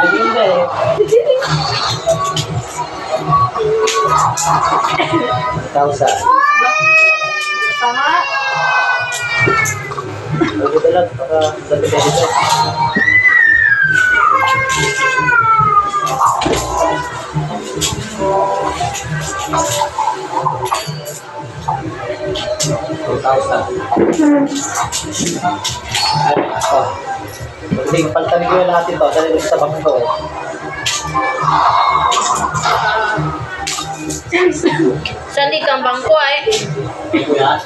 Ayun ba eh. Kausa. Tama. Huwag ko lang, baka dati ka dito. Kausa. Ay, ako. Hindi, kapalitan ko yung lahat ito. Dali ko sa bangko eh. Sandi kang bangko ay. Kuya.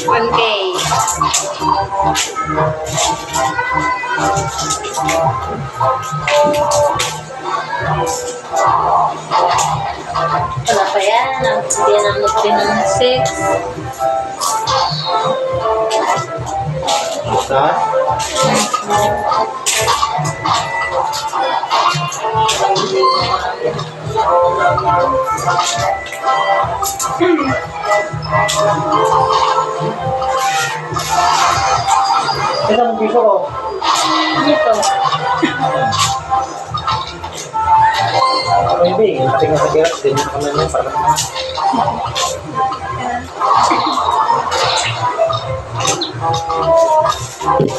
One K. Wala pa yan. Hindi yan ang din ng 6. Basta? Ito ang piso ko. Ito. Ano yung bing? Pati nga sa kirat, din yung kamay mo para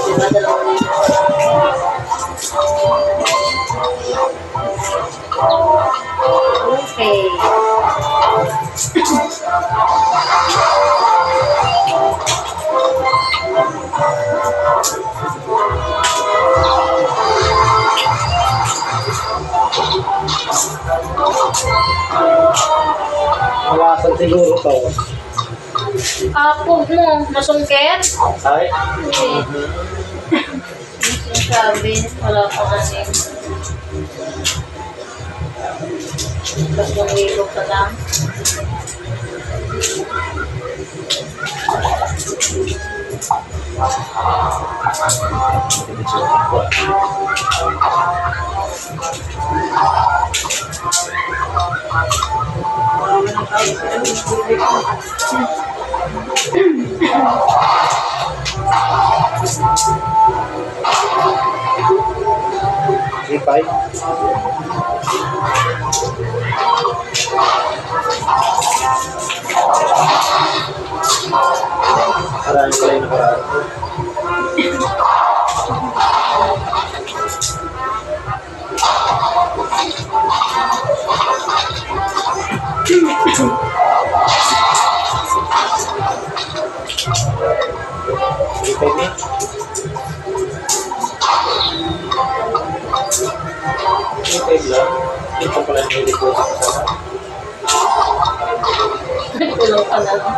Diba, 2,000. Okay. Malasan siguro to. Apog mo, masungkit? Ay? Hindi. Sabi, wala pang anin. Tapos yung ilog ka lang. Ipay? Parang ko lang nakaraan. Ipay ni? Ipay lang? Ito pala yung deposit ko. Tulong ka na lang.